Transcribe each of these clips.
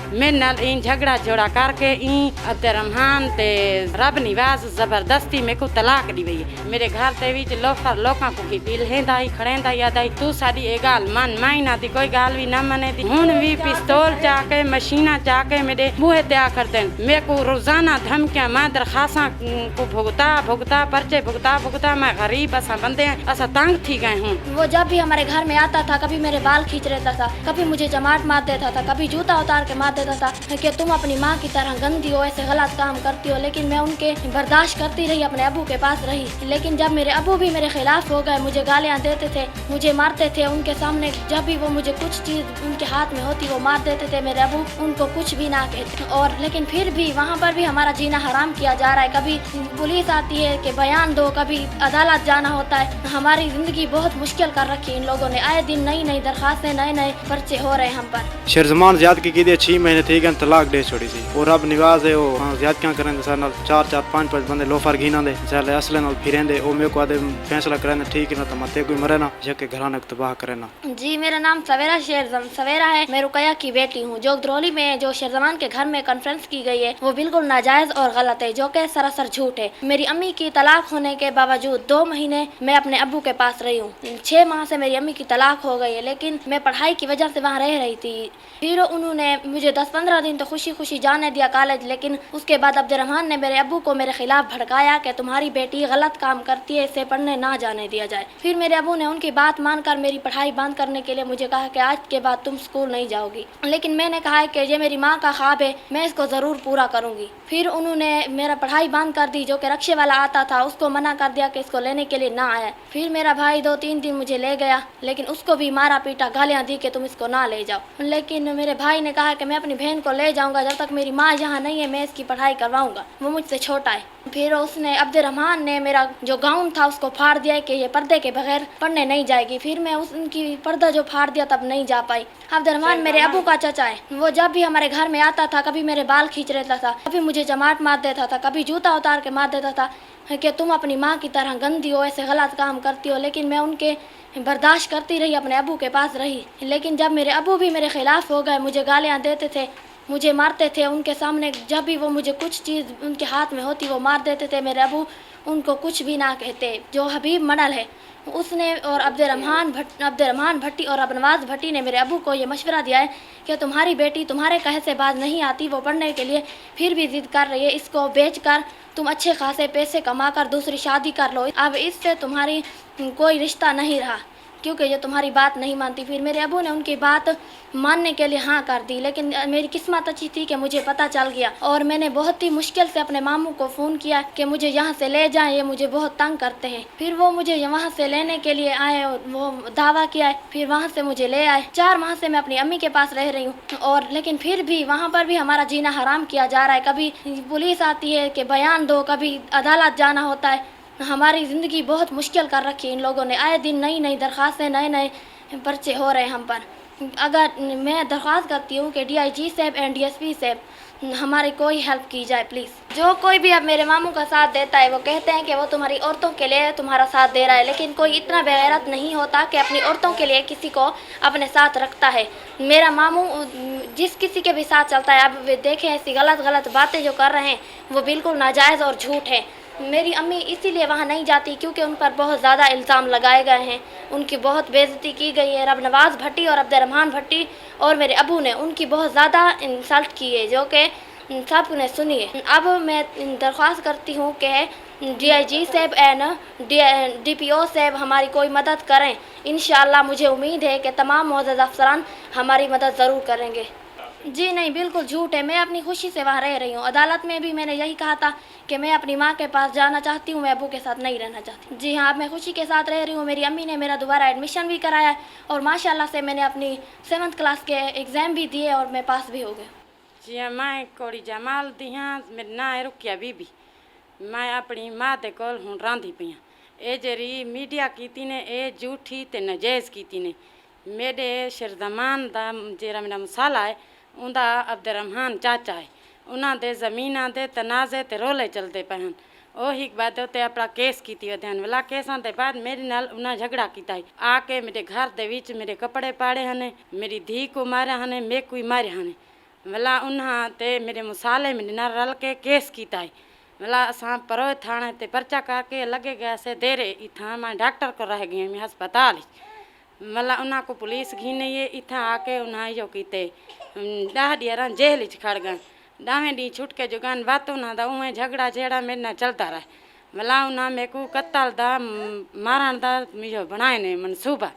मेरे नाल इन झगड़ा जोड़ा करके इन अब्दुर्रहमान ते रब निवाज जबरदस्ती मेरे को तलाक दी गई है। मेरे घर ते विच लोफर लोकां को की दिल हेंदा ही खड़ेंदा याद आई तू साडी ए गाल मन माई ना दी कोई गाल भी ना मने दी। हुन भी पिस्तौल चाके मशीना चाके मेरे बूहे ते आ कर देन। मेरे को रोजाना धमकियां मैं दरखास्तां को भुगता पर्चे भुगता मैं गरीब असा बंदे हैं असा तंग थी गए हूँ। वो जब भी हमारे घर में आता था कभी मेरे बाल खींच रहता था, कभी मुझे जमाट मार देता था, कभी जूता उतार के मार देता था कि तुम अपनी माँ की तरह गंदी हो, ऐसे गलत काम करती हो। लेकिन मैं उनके बर्दाश्त करती रही, अपने अबू के पास रही। लेकिन जब मेरे अबू भी मेरे खिलाफ हो गए, मुझे गालियाँ देते थे, मुझे मारते थे उनके सामने, जब भी वो मुझे कुछ चीज़ उनके हाथ में होती वो मार देते थे। मेरे अबू उनको कुछ भी ना कहते। और लेकिन फिर भी वहाँ पर भी हमारा जीना हराम किया जा रहा है। कभी पुलिस आती है कि बयान दो, कभी अदालत जाना होता है। हमारी ज़िंदगी बहुत मुश्किल कर रखी इन लोगों ने। आए दिन नई नई दरखास्तें, नए नए पर्चे हो रहे हैं हम पर। शेरजमान ज्यादती की 6 महीने थी गए तलाक दे छोड़ी सी और रब निवाज है वो ज्यादतियां करें सर नाल 4 5 बंदे लोफर घीना दे चल असले नाल फिरेंदे ओ मेरे को आदे फैसला करें ठीक है ना तो मते कोई मरे ना जके घराने को तबाह करे ना। जी मेरा नाम सवेरा है। मैं रुकैया की बेटी हूँ। जोगदरौली में जो शेरजमान के घर में कॉन्फ्रेंस की गई है वो बिल्कुल नाजायज और गलत है, जो कि सरासर झूठ है। मेरी अम्मी की तलाक होने के बावजूद 2 महीने मैं अपने अब्बू के पास रही हूँ। 6 माह से मेरी अम्मी की तलाक हो गई है, लेकिन मैं पढ़ाई की वजह से वहाँ रह रही थी। फिर उन्होंने मुझे 10-15 दिन तो खुशी खुशी जाने दिया कॉलेज, लेकिन उसके बाद अब्दुर्रहमान ने मेरे अब्बू को मेरे खिलाफ भड़काया कि तुम्हारी बेटी गलत काम करती है, इसे पढ़ने ना जाने दिया जाए। फिर मेरे अब्बू ने उनकी बात मानकर मेरी पढ़ाई बंद करने के लिए मुझे कहा कि आज के बाद तुम स्कूल नहीं जाओगी। लेकिन मैंने कहा कि ये मेरी माँ का ख्वाब है, मैं इसको ज़रूर पूरा करूँगी। फिर उन्होंने मेरा पढ़ाई बंद कर दी। जो कि रिक्शे वाला आता था उसको मना कर दिया कि इसको लेने के लिए ना आया। फिर मेरा भाई 2-3 दिन मुझे ले गया, लेकिन उसको भी मारा पीटा, गालियाँ दी कि तुम इसको ना ले जाओ। लेकिन मेरे भाई ने कहा कि मैं अपनी बहन को ले जाऊँगा, जब तक मेरी माँ यहाँ नहीं है मैं इसकी पढ़ाई करवाऊँगा, वो मुझसे छोटा है। फिर उसने अब्दुर्रहमान ने मेरा जो गाउन था उसको फाड़ दिया कि ये पर्दे के बगैर पढ़ने नहीं जाएगी। फिर मैं उनकी पर्दा जो फाड़ दिया तब नहीं जा पाई। अब्दुर्रहमान मेरे अबू का चाचा है। वो जब भी हमारे घर में आता था कभी मेरे बाल खींच रहता था, कभी मुझे जमाट मार देता था, कभी जूता उतार के मार देता था कि तुम अपनी माँ की तरह गंदी हो, ऐसे गलत काम करती हो। लेकिन मैं उनके बर्दाश्त करती रही, अपने अबू के पास रही। लेकिन जब मेरे अबू भी मेरे खिलाफ हो गए, मुझे गालियाँ देते थे, मुझे मारते थे उनके सामने, जब भी वो मुझे कुछ चीज़ उनके हाथ में होती वो मार देते थे। मेरे अबू उनको कुछ भी ना कहते। जो हबीब मडल है उसने और अब्दुर्रहमान भट्टी और अबनवाज भट्टी ने मेरे अबू को ये मशवरा दिया है कि तुम्हारी बेटी तुम्हारे कहे से बात नहीं आती, वो पढ़ने के लिए फिर भी ज़िद कर रही है, इसको बेचकर तुम अच्छे खासे पैसे कमाकर दूसरी शादी कर लो। अब इससे तुम्हारी कोई रिश्ता नहीं रहा, क्योंकि ये तुम्हारी बात नहीं मानती। फिर मेरे अबू ने उनकी बात मानने के लिए हाँ कर दी। लेकिन मेरी किस्मत अच्छी थी कि मुझे पता चल गया, और मैंने बहुत ही मुश्किल से अपने मामू को फ़ोन किया कि मुझे यहाँ से ले जाएं, ये मुझे बहुत तंग करते हैं। फिर वो मुझे वहाँ से लेने के लिए आए और वो दावा किया है, फिर वहाँ से मुझे ले आए। 4 माह से मैं अपनी अम्मी के पास रह रही हूँ, और लेकिन फिर भी वहाँ पर भी हमारा जीना हराम किया जा रहा है। कभी पुलिस आती है कि बयान दो, कभी अदालत जाना होता है। हमारी ज़िंदगी बहुत मुश्किल कर रखी है इन लोगों ने। आए दिन नई नई दरखास्तें, नए नए पर्चे हो रहे हैं हम पर। अगर मैं दरख्वास्त करती हूँ कि DIG साहब एंड DSP साहब हमारी कोई हेल्प की जाए प्लीज़। जो कोई भी अब मेरे मामू का साथ देता है वो कहते हैं कि वो तुम्हारी औरतों के लिए तुम्हारा साथ दे रहा है, लेकिन कोई इतना बेगैरत नहीं होता कि अपनी औरतों के लिए किसी को अपने साथ रखता है। मेरा मामू जिस किसी के भी साथ चलता है, अब देखें ऐसी गलत बातें जो कर रहे हैं वो बिल्कुल नाजायज़ और झूठ है। मेरी अम्मी इसीलिए वहाँ नहीं जाती क्योंकि उन पर बहुत ज़्यादा इल्ज़ाम लगाए गए हैं, उनकी बहुत बेइज्जती की गई है। रबनवाज भट्टी और अब्दुर्रहमान भट्टी और मेरे अबू ने उनकी बहुत ज़्यादा इंसल्ट की है, जो कि सब ने सुनी है। अब मैं दरख्वास्त करती हूँ कि DIG साहब एंड DPO साहब हमारी कोई मदद करें। इंशाअल्लाह मुझे उम्मीद है कि तमाम मोअज़्ज़ज़ अफसरान हमारी मदद ज़रूर करेंगे। जी नहीं, बिल्कुल झूठ है। मैं अपनी खुशी से वहाँ रह रही हूँ। अदालत में भी मैंने यही कहा था कि मैं अपनी माँ के पास जाना चाहती हूँ, मैं अबू के साथ नहीं रहना चाहती। जी हाँ, अब मैं खुशी के साथ रह रही हूँ। मेरी अम्मी ने मेरा दोबारा एडमिशन भी कराया है, और माशाल्लाह से मैंने अपनी 7th क्लास के एग्ज़ाम भी दिए और मैं पास भी हो गई। जी हाँ, मैं कोड़ी जमाल दी हाँ, मेरा नाम है रुकिया बीबी। मैं अपनी माँ दे कोल हुण रांधी पई हाँ। ये जेरी मीडिया कीती ने ये झूठी ते नजायज़ कीती ने। मेरे शेरजमान दा जेरा मेरा मसाला है उनका अब्दुर्रहमान चाचा है, उन्होंने जमीन के तनाजे ते रोले चलते पे हैं। ਉਹੀ बाद उत्ते अपना केस की ध्यान वाला केसा के बाद मेरे नाल उन्हें झगड़ा किया है। आके मेरे घर दे विच मेरे कपड़े पाड़े हैं, मेरी धी को मारे हैं, मेरे को मारे हैं। भला उन्हां ते मेरे मुसाले में न रल के केस कीता है भला असां परोए थाने ते पर्चा करके लगे गया से देरे इथां मैं डॉक्टर को रह गई मैं अस्पताल भला उन्हां को पुलिस घी नहीं है इथां आके उन्हां जो कीते 10 ॾींहं जेल च खड़ गए 10वें ॾींहुं छुट के जो गन बात ना दा उहें झगड़ा झेड़ा मेरे ना चलता रहे भला उन्हां मेरे को कत्ल दा मारण दा मुझे बनाए ने मनसूबा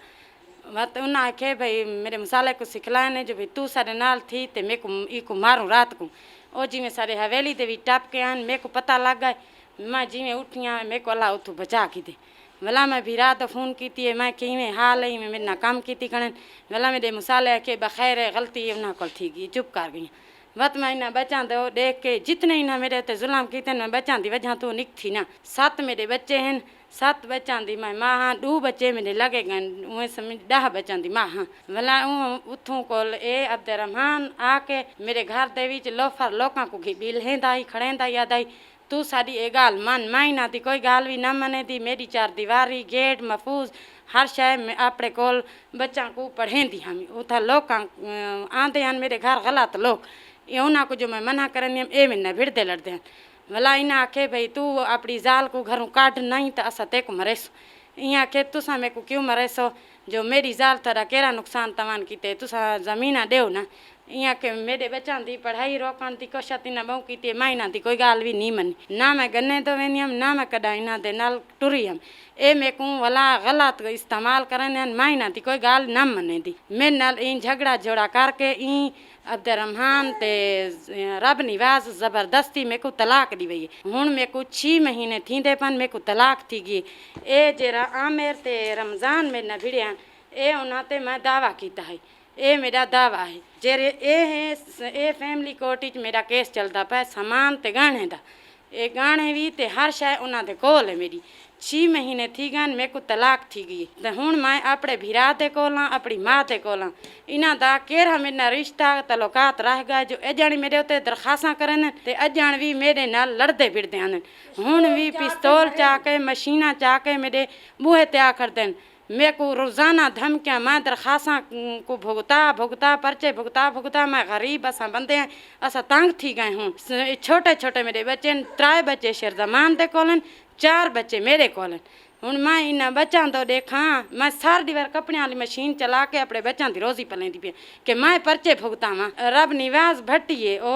वत उन्हें आखे भाई मेरे मसाले को सिखलाए ने जो भाई तू सारे नाल थी ते मेरे को ई को मारूं रात को ओ जिमें सारे हवेली दे भी टप के आन मेरे को पता लग गए मैं जिमें उठियाँ मेरे को अल्लाह उतू बचा की दे भला मैं भी रात फ़ोन की थी मैं किमें हाल ही में मेरे ना काम की थी करें भला मेरे मसाले के बखैर है गलती उन्हें कल थी गई चुप कर गई वत मैं इन्हें बच्चा दो देख के जितने इन्हें मेरे ते जुल्म किए मैं बच्चा दी वजह तू निक थी ना 7 मेरे बच्चे हैं 7 बच्चा दी मैं माँ हाँ 2 बच्चे मेरे लगे गए उहें समझ 10 बच्चा दी माँ हाँ भला उथों कोल ए अब्दुर्रहमान आके मेरे घर दे विच लोफर लोकां को बिल हेंदा ही खड़ेंदा याद आई तू साड़ी ए गाल मन माई ना दी कोई गाल भी ना मने दी मेरी 4 दीवारी गेट महफूज हर शय में अपने कोल बच्चा को पढ़ेंदी हम उथा लोग आंदे हैं मेरे घर गलत लोग ये उन्हें को जो मैं मना करनी ए में भिड़ते लड़ते हैं भला इन्हें आखे भाई तू अपनी जाल को घरों काट नहीं तो असा ते को मरेसो इं आखे तुसा मेरे को क्यों मरेसो जो मेरी जाल थोड़ा केरा नुकसान तमान किते तुसा जमीना देव ना इं आखे मेरे बच्चा की पढ़ाई रोकण की कोशिश इन्हें बहु की माँ इन्हें की कोई गाल भी नहीं मनी ना मैं गन्ने तो वेंदी हम ना मैं कदा इन्हें दे नाल टुरी हम ए मेरे को भला गलत इस्तेमाल करने माँ इन्हें की कोई गाल ना मने दी मेरे नाल इन झगड़ा जोड़ा करके इन अब्दुर्रहमान ते रब निवाज ज़बरदस्ती मेरे को तलाक दी वही हूँ मेरे को 6 महीने थींदे पन मेरे को तलाक थी गई ए जरा आमिर ते रमज़ान में न भिड़िया ए उन्हें ते मैं दावा किया है ए मेरा दावा है जेरे ए फैमिली कोर्ट मेरा केस चलता पाया समान ते गाने दा ए गाने भी ते हर शय उन्हें दे कोल है मेरी 6 महीने थी गए मेरे को तलाक थी गई तो हूँ मैं अपने भीरा ते कोला अपनी माँ ते कोला इन्हों का केरा मेरा रिश्ता तलोकात रह गया जो अजण मेरे उत्ते दरखास्तां करन ते अजण भी मेरे नाल लड़ते फिरते हैं हूँ भी पिस्तौल चा के मशीना चा के मेरे बूहे ते आखर देन मेरे को रोज़ाना धमकियाँ मैं दरखास्तां को भुगता पर्चे भुगता मैं गरीब असा बंदे हैं असा तंग थी गए हूँ छोटे छोटे मेरे बच्चे 3 बच्चे शेरजमान दे कोलन 4 बच्चे मेरे कोल हूँ मैं इन्हें बच्चा तो देखा मैं सारी दीवार कपड़े वाली मशीन चला के अपने बच्चों की रोज़ी पलेंदी पी कि मैं पर्चे भुगतावा रब निवाज भट्टिए ओ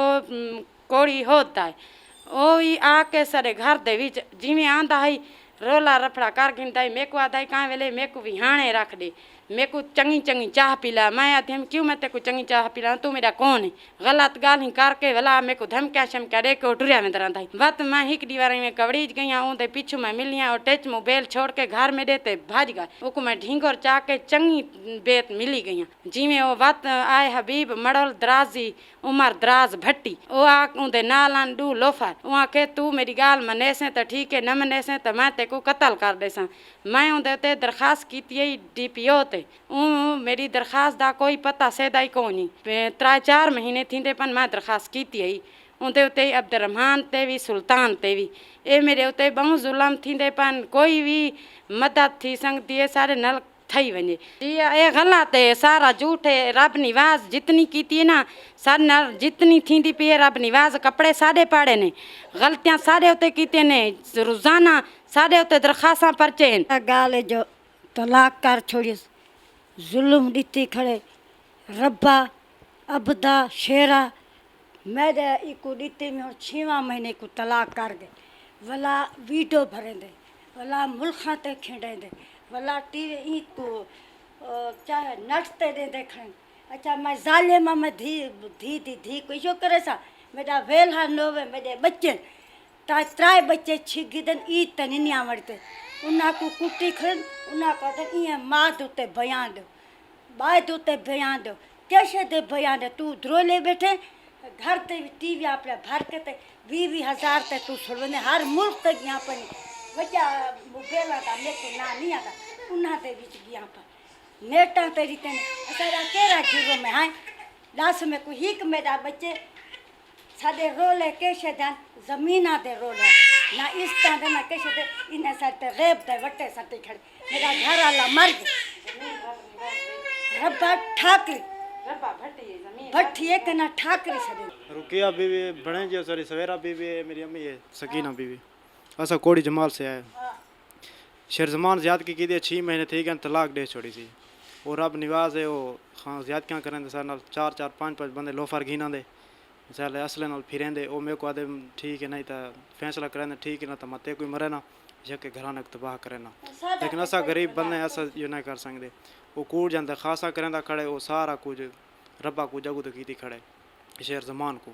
कोड़ी होता है ओ ही आके सारे घर दे विच जिमें आंदा है रोला रफड़ा कर गिनता है मेरे को आता है कहाँ वेले मेरे को भी हाणे रख दे मेरे को चंगी चाह पिला मैं आती हम क्यों मैं तेरे को चंगी चाह पिला तू मेरा कौन है गलत गाल ही करके भला मेरे को धमकिया शमकिया दे के टुरिया में तरह था वत मैं हिक दीवार में कवड़ी गई हूँ तो पीछू मैं मिलिया और टेच मोबाइल छोड़ के घर में देते भाज गए वो मैं ढींगोर चा के चंगी बेत मिली गई जिमें वो वत आए हबीब मड़ोल दराजी उमर दराज भट्टी वो आ उनके नाल आन 2 लोफर वहाँ के तू मेरी गाल मने से तो ठीक है न मने से तो मैं ते को कत्ल कर दे सा मैं उनते दरखास्त की DPO ते मेरी दरखास्त दा कोई पता सेदा ही कोनी 3-4 महीने थींदे पन मैं दरखास्त की है उनते उते अब्दुर्रहमान ते भी सुल्तान ते भी ए मेरे उते बहु जुल्म थींदे पन कोई भी मदद थी सकती है सारे नल थई वने ये गलत है सारा झूठ है रब निवाज जितनी कीती है ना सारे नाल जितनी थींदी पी है रब निवाज कपड़े साढ़े पाड़े ने गलतियां सारे उते कीते ने रोजाना साढ़े उते दरखास्तां पर्चे हैं गाल जो तलाक कर छोड़ी जुल्म ॾिठी खड़े रब्बा अबदा शेरा मेरे इको ॾिठी में 6वां महीने को तलाक कर गए भला वीडियो भरेंदे भला मुल्खां ते खेडेंदे भला टीवी ई को चाहे नचते दे देखण अच्छा मैं जालिमा में धी को इहो करे सा मेरा वेल्हा नोवे मेरे बच्चे 3 बच्चे छिगिदन ई तनिया वरते उन्हें को कुटी खन उन्हें कहते इं माँ दुते बयान दो बाय दुते बयान दो कैसे दे बयान दे तू द्रोले बैठे घर ते टीवी अपने भर के ते 20,000 ते तू छोड़ने हर मुल्क तक यहाँ पर वजह मोबाइल का मेरे को ना नहीं आता उन्हें ते बीच यहाँ पर नेटा तेरी तेने असारा केरा जीरो में है लास्ट में को हिक मेरा बच्चे सादे रोले कैसे जान जमीना दे रोले ना इस तरह ना कैसे दे इन्हें साथे रेप दे वटे साथे खड़े मेरा घर वाला मर गया रब्बा ठाकरी रब्बा भट्टी है जमीन भट्ठी एक ना ठाकरी छॾे रुकिया बीवी बणे जी सॉरी सवेरा बीवी है मेरी अम्मी है सकीना बीवी असा कोड़ी जमाल से आए शेर जमान ज़्यादती की थी 6 महीने थी गए तलाक दे छोड़ी सी और रब निवाज है वो हाँ ज़्यादतियाँ करें सारे नाल 4 5 बंदे लोफर घीना दे साले असले नाल फिरेंदे ओ मेरे को आदे ठीक है नहीं तो फैसला करें ठीक है ना तो मत कोई मरे ना जबकि घराने को तबाह करे ना लेकिन असा गरीब बंदे असा ये नहीं कर सकते वो कूड़ जाता खासा करेंदा खड़े वो सारा कुछ रब्बा को जगू तो की खड़े शेर जमान को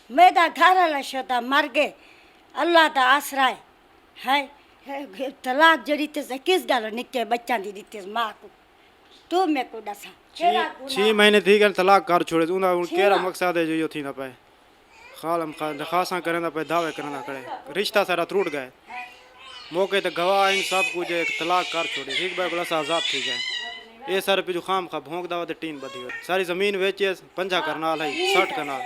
मेरा घर वाला शोदा मर गए अल्लाह दा आसरा है तलाक जड़ी ते किस गल निके बच्चा दी दिते मां को तू मेरे को दसा 6 महीने थी गए तलाक कर छोड़े उनका केरा मकसद है जो यो थी ना पे खालम खासा करेंदा पे दावे करेंदा खड़े रिश्ता सारा टूट गए मौके ते गवाह इन सब कुछ एक तलाक कर छोड़ी ठीक भाई बोला आजाद थी गए ये सारे पे जो खाम खा भोंक दावा टीन बधी सारी जमीन बेची 50 करनाल है 60 करनाल